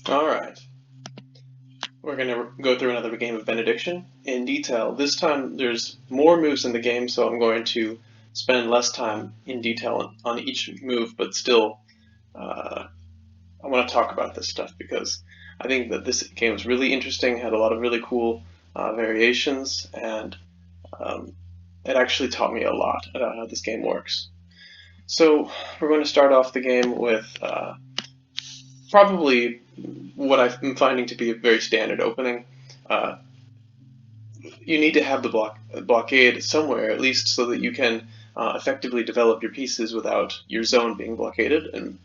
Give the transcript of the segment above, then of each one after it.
Alright, we're going to go through another game of Benediction in detail. This time there's more moves in the game, so I'm going to spend less time in detail on each move, but still I want to talk about this stuff because I think that this game was really interesting, had a lot of really cool variations, and um, it actually taught me a lot about how this game works. So we're going to start off the game with probably what I'm finding to be a very standard opening. Uh, you need to have the blockade somewhere, at least, so that you can effectively develop your pieces without your zone being blockaded. And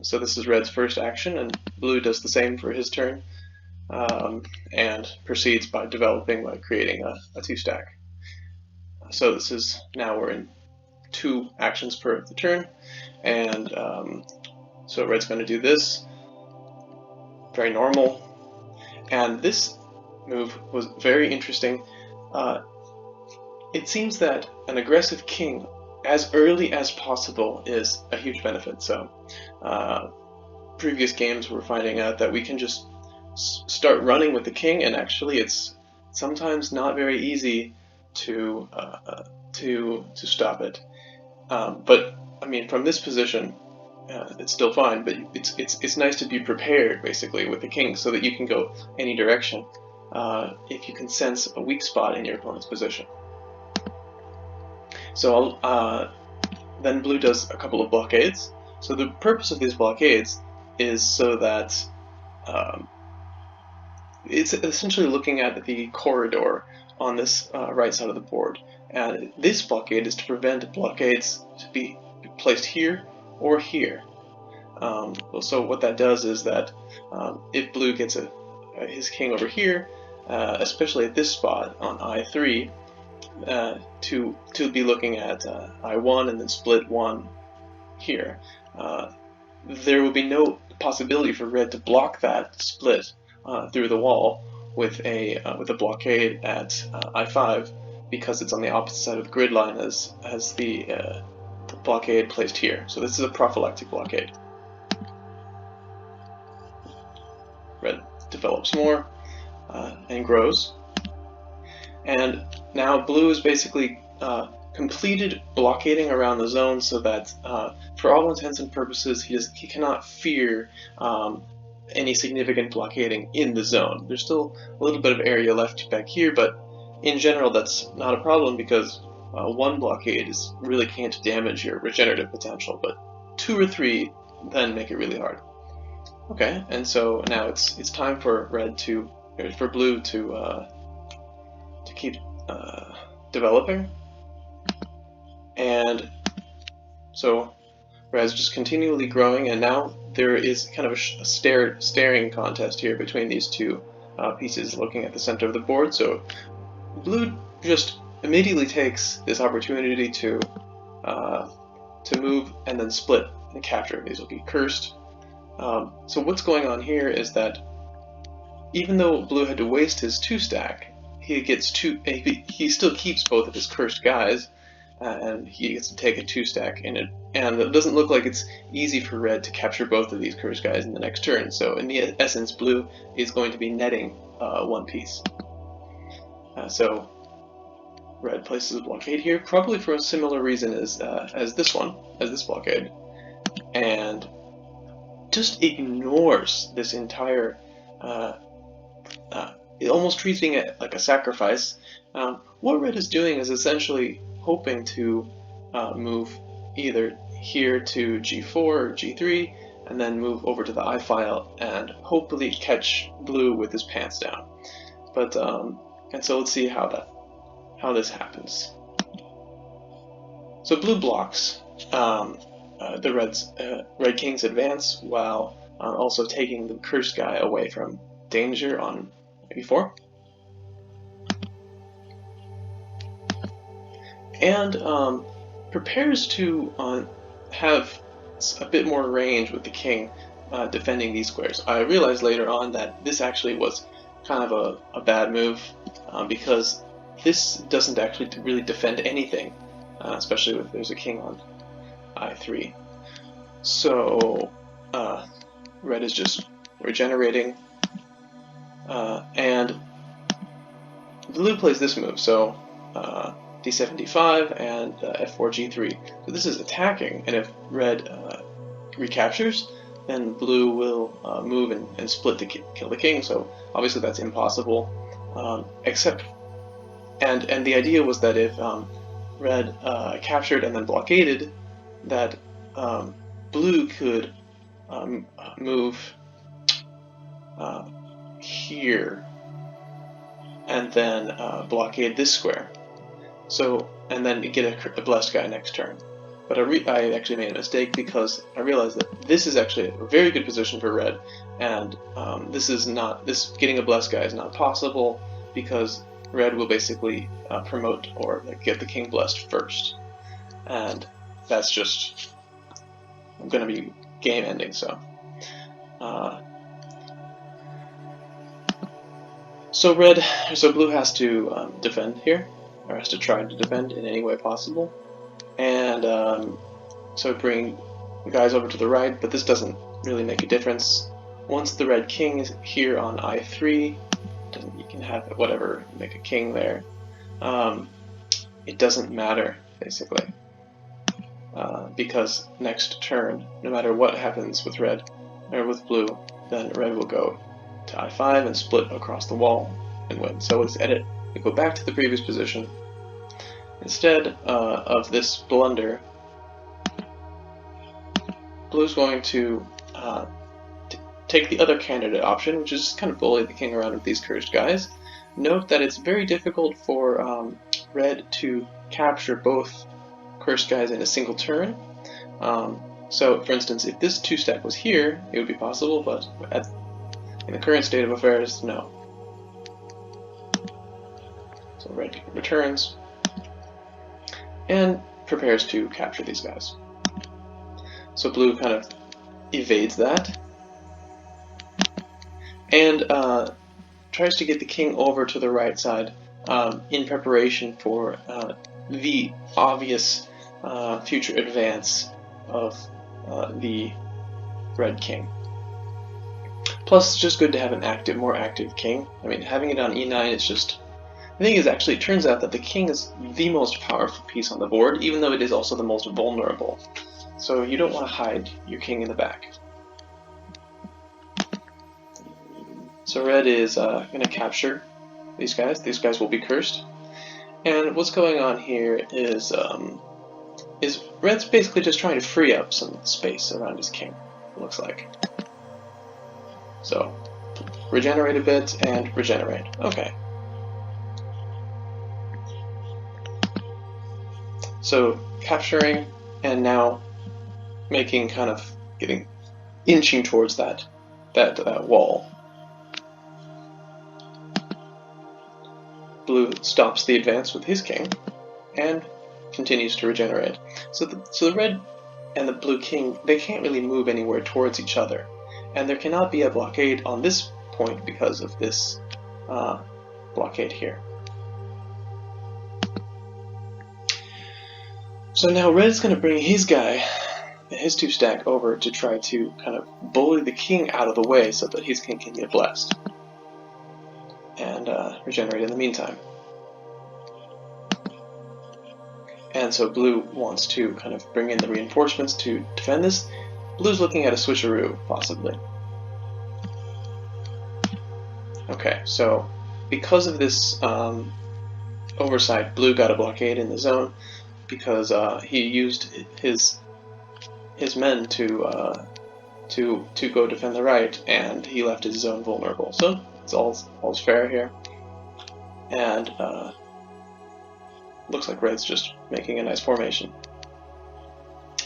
so this is Red's first action, and Blue does the same for his turn, and proceeds by developing by creating a two-stack. So this is now we're in 2 actions per the turn, and so Red's going to do this, very normal, and this move was very interesting. It seems that an aggressive king as early as possible is a huge benefit. So previous games we're finding out that we can just start running with the king, and actually it's sometimes not very easy to stop it. But I mean, from this position, it's still fine. But it's nice to be prepared basically with the king, so that you can go any direction if you can sense a weak spot in your opponent's position. So then Blue does a couple of blockades. So the purpose of these blockades is so that it's essentially looking at the corridor on this right side of the board. And this blockade is to prevent blockades to be placed here or here. So what that does is that if Blue gets his king over here, especially at this spot on I3, to be looking at I1 and then split 1 here, there will be no possibility for Red to block that split through the wall with a blockade at I5, because it's on the opposite side of the grid line as the blockade placed here. So this is a prophylactic blockade. Red develops more and grows. And now Blue is basically completed blockading around the zone, so that for all intents and purposes he cannot fear any significant blockading in the zone. There's still a little bit of area left back here, but in general that's not a problem, because 1 blockade really can't damage your regenerative potential, but 2 or 3 then make it really hard. Okay, and so now it's time for Blue to keep developing, and so Red's just continually growing, and now there is kind of a staring contest here between these 2 pieces looking at the center of the board. So Blue just immediately takes this opportunity to move and then split and capture. These will be cursed. So what's going on here is that even though Blue had to waste his 2-stack, he still keeps both of his cursed guys, and he gets to take a 2-stack in it. And it doesn't look like it's easy for Red to capture both of these cursed guys in the next turn. So in the essence, Blue is going to be netting 1 piece. So Red places a blockade here, probably for a similar reason as this blockade, and just ignores this entire, almost treating it like a sacrifice. What Red is doing is essentially hoping to move either here to G4 or G3, and then move over to the I file and hopefully catch Blue with his pants down. But and so let's see how this happens. So Blue blocks the Red King's advance, while also taking the cursed guy away from danger on E4. And prepares to have a bit more range with the king defending these squares. I realized later on that this actually was kind of a bad move, because this doesn't actually really defend anything, especially if there's a king on I3. So Red is just regenerating, and blue plays this move, so d7, d5, and f4, g3. So this is attacking, and if red recaptures, then blue will move and split to kill the king. So obviously that's impossible. And the idea was that if red captured and then blockaded, that blue could move here and then blockade this square. So, and then get a blessed guy next turn. But I actually made a mistake because I realized that this is actually a very good position for red, and this getting a blessed guy is not possible because red will basically promote or get the king blessed first, and that's just going to be game ending. So blue has to defend here, or has to try to defend in any way possible, and so bring guys over to the right, but this doesn't really make a difference. Once the red king is here on I3, you can have whatever, make a king there. It doesn't matter, basically, because next turn, no matter what happens with red, or with blue, then red will go to I5 and split across the wall and win. So let's edit, we go back to the previous position. Instead of this blunder, blue's going to take the other candidate option, which is just kind of bully the king around with these cursed guys. Note that it's very difficult for red to capture both cursed guys in a single turn. So, for instance, if this 2-stack was here, it would be possible, but in the current state of affairs, no. So red returns and prepares to capture these guys. So blue kind of evades that and tries to get the king over to the right side in preparation for the obvious future advance of the red king. Plus, it's just good to have an more active king. I mean, having it on e9 is just... The thing is, actually, it turns out that the king is the most powerful piece on the board, even though it is also the most vulnerable. So you don't want to hide your king in the back. So red is going to capture these guys. These guys will be cursed. And what's going on here is red's basically just trying to free up some space around his king, it looks like. So, regenerate a bit and regenerate. Okay. So, capturing and now making kind of inching towards that wall. Blue stops the advance with his king and continues to regenerate. So the red and the blue king, they can't really move anywhere towards each other. And there cannot be a blockade on this point because of this blockade here. So now red's going to bring his guy, his 2-stack, over to try to kind of bully the king out of the way so that his king can get blessed and regenerate in the meantime. And so blue wants to kind of bring in the reinforcements to defend this. Blue's looking at a switcheroo, possibly. Okay, so because of this oversight, blue got a blockade in the zone because he used his men to go defend the right, and he left his zone vulnerable. So it's all's fair here, and looks like red's just making a nice formation.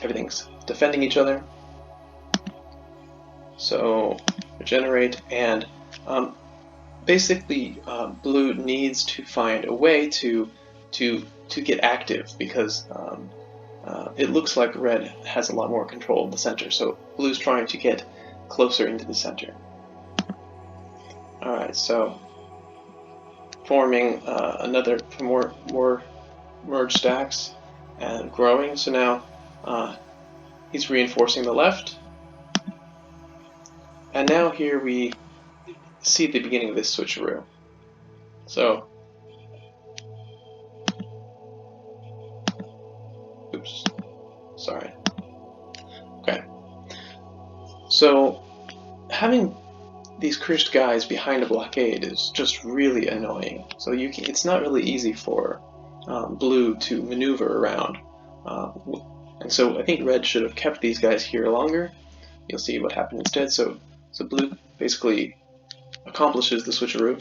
Everything's defending each other. So regenerate, and basically blue needs to find a way to get active because it looks like red has a lot more control of the center. So blue's trying to get closer into the center. All right, so forming another more merged stacks and growing. So now he's reinforcing the left, And now here we see the beginning of this switcheroo. So, oops, sorry. Okay. So, having these cursed guys behind a blockade is just really annoying. So it's not really easy for blue to maneuver around. And so I think red should have kept these guys here longer. You'll see what happened instead. So blue basically accomplishes the switcheroo.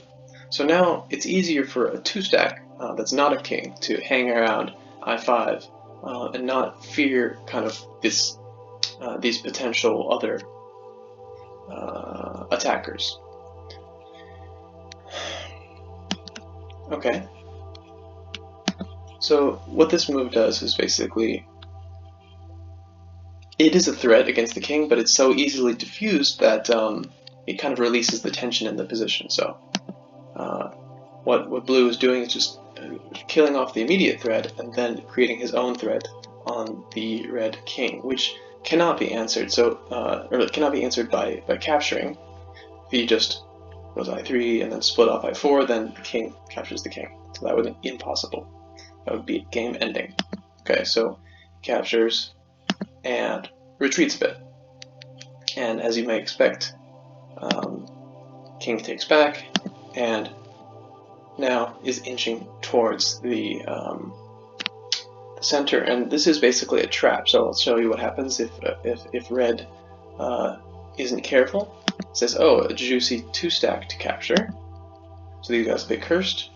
So now it's easier for a 2-stack that's not a king to hang around I5 and not fear kind of these potential other attackers. Okay. So what this move does is basically, it is a threat against the king, but it's so easily diffused that it kind of releases the tension in the position. So what blue is doing is just killing off the immediate threat and then creating his own threat on the red king, which cannot be answered. So or it cannot be answered by capturing. If he just goes I3 and then split off I4, then the king captures the king. So that would be impossible. That would be game ending. Okay, so captures and retreats a bit. And as you may expect, king takes back and now is inching towards the center. And this is basically a trap. So I'll show you what happens if red isn't careful. It says, oh, a juicy 2-stack to capture. So these guys will get cursed.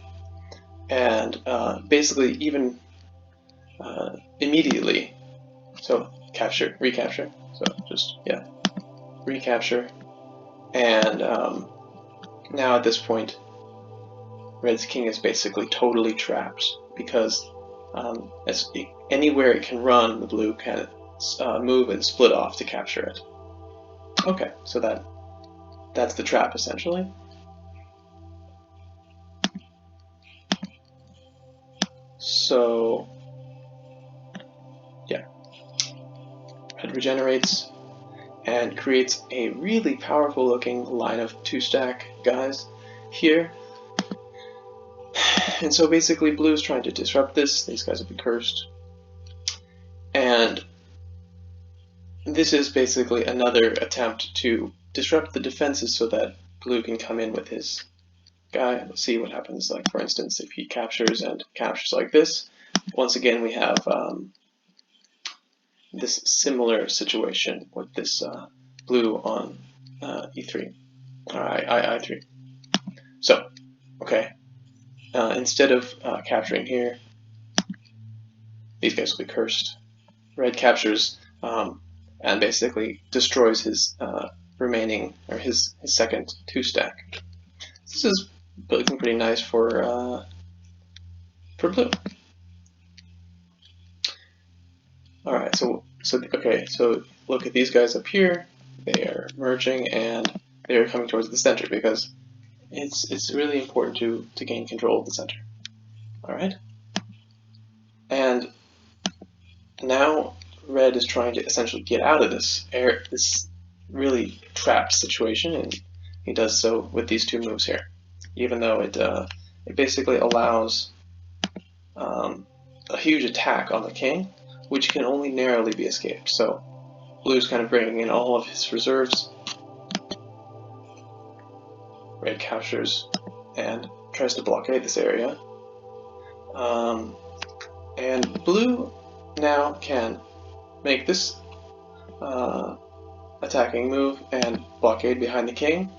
And basically even immediately, so capture, recapture, so just, yeah, recapture. And now at this point, red's king is basically totally trapped because anywhere it can run, the blue can move and split off to capture it. Okay, so that's the trap essentially. So yeah, red regenerates and creates a really powerful looking line of 2-stack guys here. And so basically blue is trying to disrupt this. These guys will be cursed. And this is basically another attempt to disrupt the defenses so that blue can come in with his guy. Let's see what happens. Like, for instance, if he captures and captures like this, once again we have this similar situation with this blue on E3, or I3. So, okay, instead of capturing here, these guys will be cursed. Red captures and basically destroys his remaining, or his second 2-stack. This is looking pretty nice for blue. All right, so okay, so look at these guys up here. They are merging and they are coming towards the center because it's really important to gain control of the center. All right, and now red is trying to essentially get out of this really trapped situation, and he does so with these 2 moves here, even though it basically allows a huge attack on the king, which can only narrowly be escaped. So blue's kind of bringing in all of his reserves. Red captures and tries to blockade this area. And blue now can make this attacking move and blockade behind the king.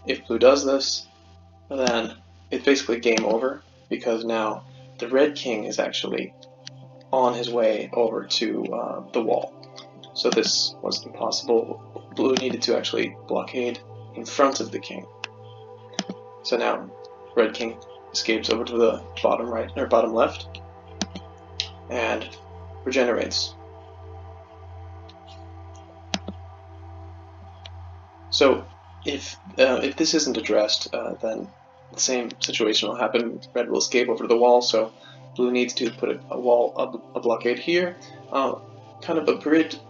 If blue does this, then it's basically game over, because now the red king is actually on his way over to the wall. So this was impossible. Blue needed to actually blockade in front of the king. So now red king escapes over to the bottom right, or bottom left, and regenerates. So if this isn't addressed, then the same situation will happen. Red will escape over to the wall, so blue needs to put a blockade here. kind of a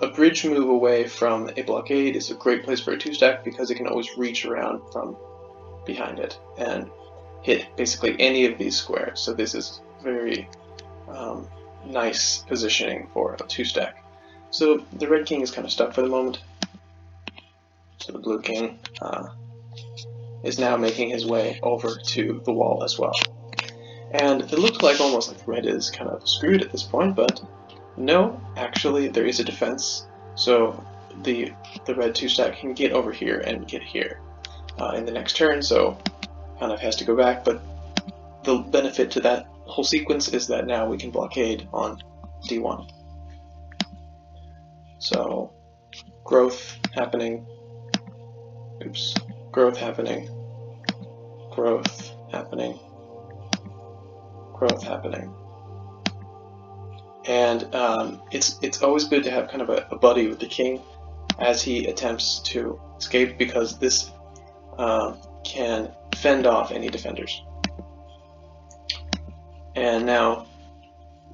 bridge move away from a blockade is a great place for a 2-stack because it can always reach around from behind it and hit basically any of these squares. So this is very nice positioning for a 2-stack. So the red king is kind of stuck for the moment. So the blue king is now making his way over to the wall as well. And it looked like almost like red is kind of screwed at this point, but no, actually there is a defense. So the red 2-stack can get over here and get here in the next turn, so kind of has to go back, but the benefit to that whole sequence is that now we can blockade on d1. So growth happening, growth happening, growth happening, growth happening. And it's always good to have kind of a buddy with the king as he attempts to escape, because this can fend off any defenders. And now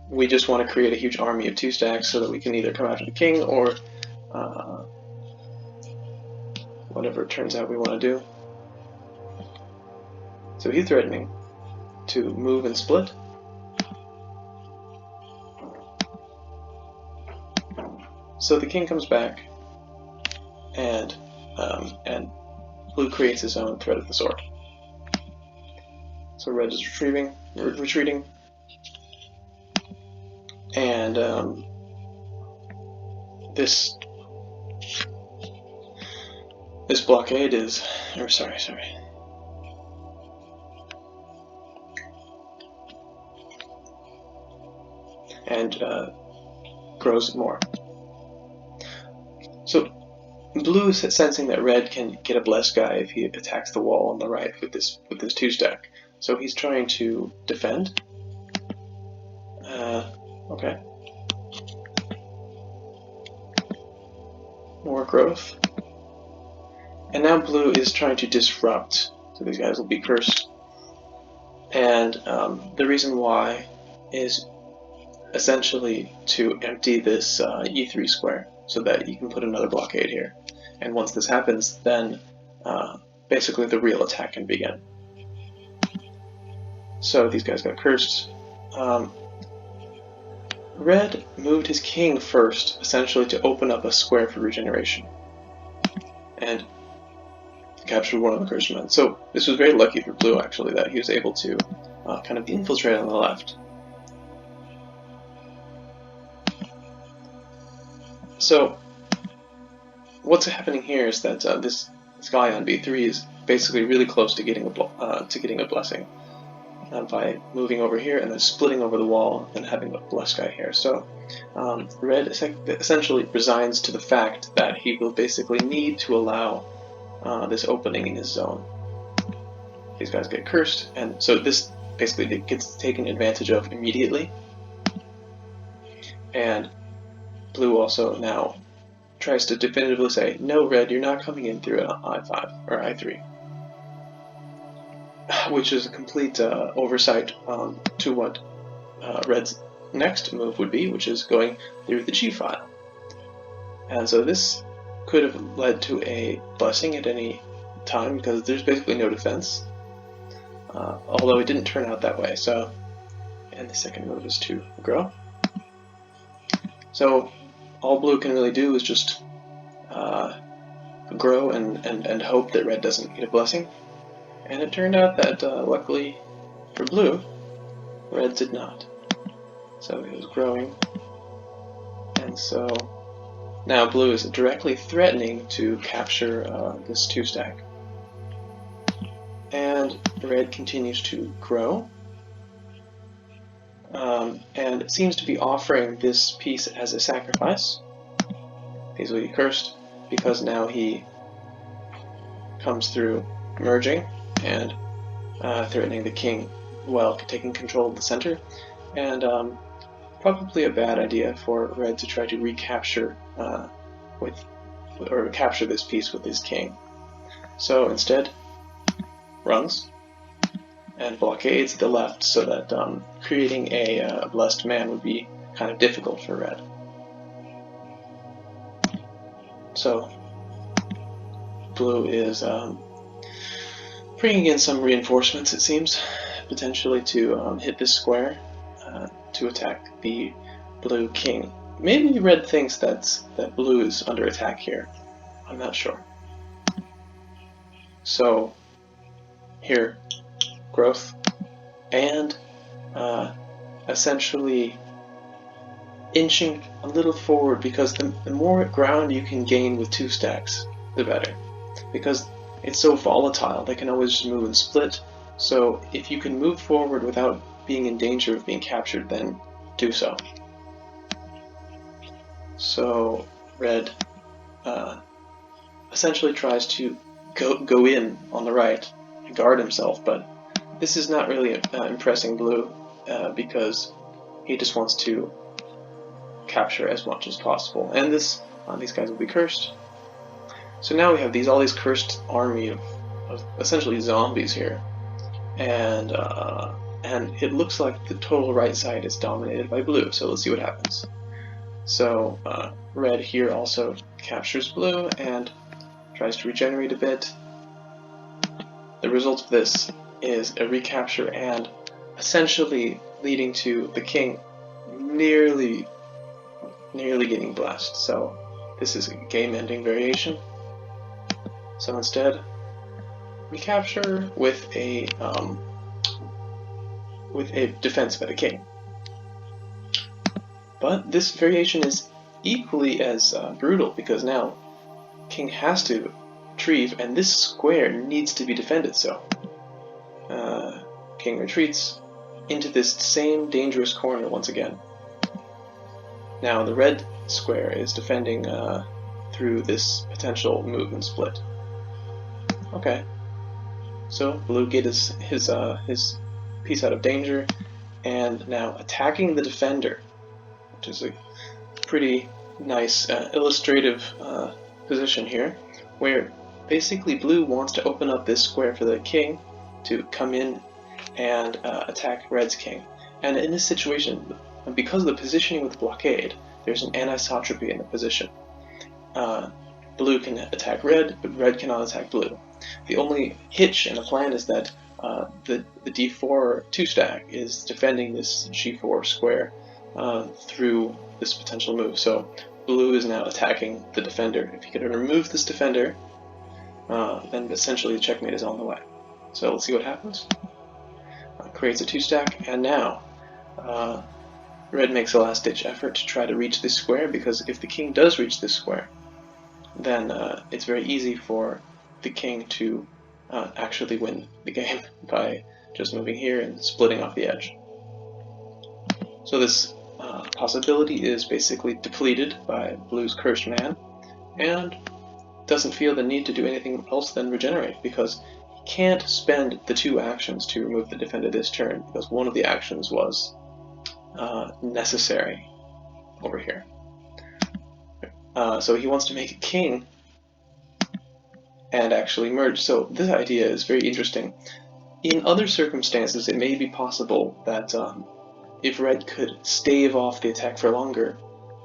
we just want to create a huge army of 2-stacks so that we can either come after the king or whatever it turns out we want to do. So he's threatening to move and split. So the king comes back, and blue creates his own threat of the sword. So red is retreating, and this blockade is, and grows more. So blue is sensing that red can get a blessed guy if he attacks the wall on the right with this 2-stack. So he's trying to defend. Okay. More growth. And now blue is trying to disrupt. So these guys will be cursed. And the reason why is essentially to empty this e3 square so that you can put another blockade here. And once this happens, then basically the real attack can begin. So these guys got cursed. Red moved his king first, essentially to open up a square for regeneration, and captured one of the cursed men. So this was very lucky for blue, actually, that he was able to kind of infiltrate on the left. So what's happening here is that this guy on b3 is basically really close to getting a blessing by moving over here and then splitting over the wall and having a blessed guy here. So red essentially resigns to the fact that he will basically need to allow this opening in his zone. These guys get cursed, and so this basically gets taken advantage of immediately. And blue also now tries to definitively say, no, red, you're not coming in through an I5 or I3, which is a complete oversight to what red's next move would be, which is going through the G file. And so this could have led to a blessing at any time because there's basically no defense, although it didn't turn out that way. So, and the second move is to grow. So all blue can really do is just grow and hope that red doesn't get a blessing. And it turned out that, luckily for blue, red did not. So it was growing. And so now blue is directly threatening to capture this 2-stack. And red continues to grow. And it seems to be offering this piece as a sacrifice. He's really cursed because now he comes through merging and threatening the king while taking control of the center. And probably a bad idea for red to try to recapture capture this piece with his king. So instead, runs and blockades the left so that creating a blessed man would be kind of difficult for red. So blue is bringing in some reinforcements, it seems, potentially to hit this square to attack the blue king. Maybe red thinks that blue is under attack here. I'm not sure. So here, growth, and essentially inching a little forward, because the more ground you can gain with 2 stacks, the better. Because it's so volatile, they can always just move and split. So if you can move forward without being in danger of being captured, then do so. So red essentially tries to go in on the right and guard himself, but this is not really impressing blue because he just wants to capture as much as possible. And these guys will be cursed. So now we have all these cursed army of essentially zombies here, and it looks like the total right side is dominated by blue. So let's see what happens. So red here also captures blue and tries to regenerate a bit. The result of this is a recapture and essentially leading to the king nearly getting blessed. So this is a game-ending variation. So instead, recapture with a defense by the king. But this variation is equally as brutal, because now king has to retrieve, and this square needs to be defended. So king retreats into this same dangerous corner once again. Now the red square is defending through this potential move and split. Okay, so blue get his piece out of danger, and now attacking the defender, which is a pretty nice illustrative position here, where basically blue wants to open up this square for the king to come in and attack red's king. And in this situation, because of the positioning with the blockade, there's an anisotropy in the position. Blue can attack red, but red cannot attack blue. The only hitch in the plan is that the d4 2-stack is defending this g4 square through this potential move. So blue is now attacking the defender. If he could remove this defender, then essentially the checkmate is on the way. So let's see what happens. Creates a 2-stack, and now red makes a last-ditch effort to try to reach this square, because if the king does reach this square, then it's very easy for the king to actually win the game by just moving here and splitting off the edge. So this possibility is basically depleted by blue's cursed man, and doesn't feel the need to do anything else than regenerate, because he can't spend the 2 actions to remove the defender this turn, because one of the actions was necessary over here. So he wants to make a king and actually merge. So this idea is very interesting. In other circumstances, it may be possible that if red could stave off the attack for longer,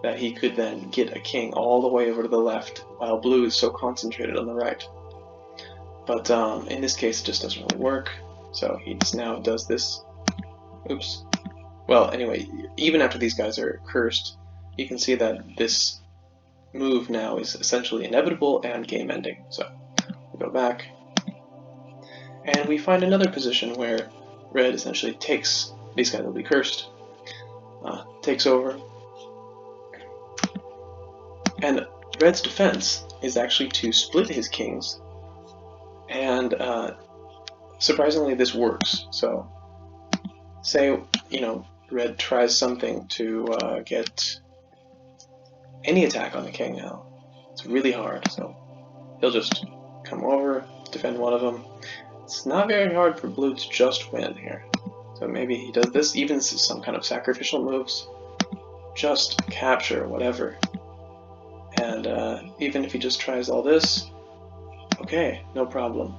that he could then get a king all the way over to the left, while blue is so concentrated on the right. But in this case, it just doesn't really work. So he just now does this. Oops. Well, anyway, even after these guys are cursed, you can see that this move now is essentially inevitable and game-ending. So we go back, and we find another position where red essentially takes, these guys will be cursed, takes over, and red's defense is actually to split his kings, and surprisingly this works. So say, red tries something to get any attack on the king now. It's really hard, so he'll just come over, defend one of them. It's not very hard for blue to just win here. So maybe he does this, even some kind of sacrificial moves. Just capture, whatever. And even if he just tries all this, okay, no problem.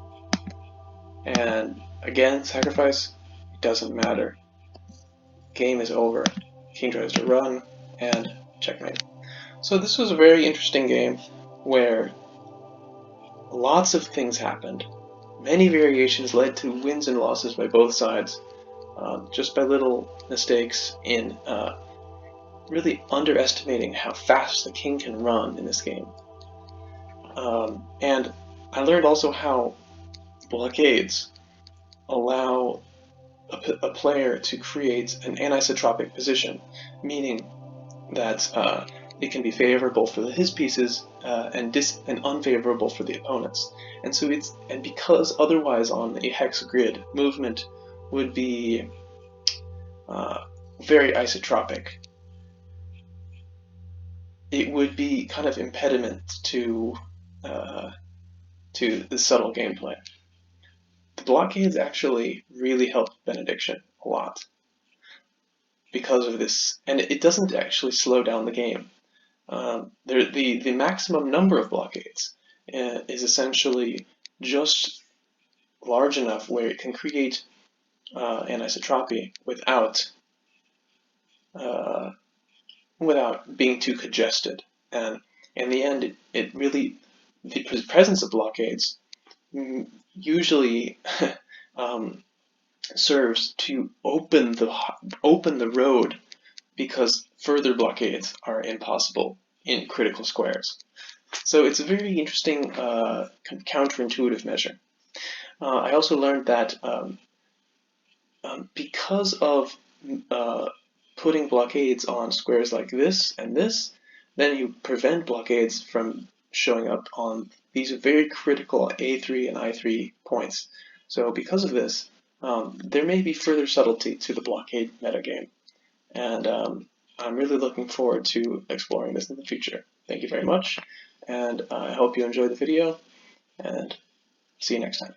And again, sacrifice, it doesn't matter. Game is over. King tries to run, and checkmate. So this was a very interesting game. where lots of things happened. Many variations led to wins and losses by both sides, just by little mistakes in really underestimating how fast the king can run in this game. And I learned also how blockades allow a player to create an anisotropic position, meaning that it can be favorable for his pieces and unfavorable for the opponents. And so because otherwise on a hex grid movement would be very isotropic, it would be kind of impediment to the subtle gameplay. The blockades actually really help Benediction a lot because of this, and it doesn't actually slow down the game. The maximum number of blockades is essentially just large enough where it can create anisotropy without being too congested. And in the end, the presence of blockades usually serves to open the road, because further blockades are impossible in critical squares. So it's a very interesting counterintuitive measure. I also learned that because of putting blockades on squares like this and this, then you prevent blockades from showing up on these very critical A3 and I3 points. So because of this, there may be further subtlety to the blockade metagame. And I'm really looking forward to exploring this in the future. Thank you very much, and I hope you enjoyed the video, and see you next time.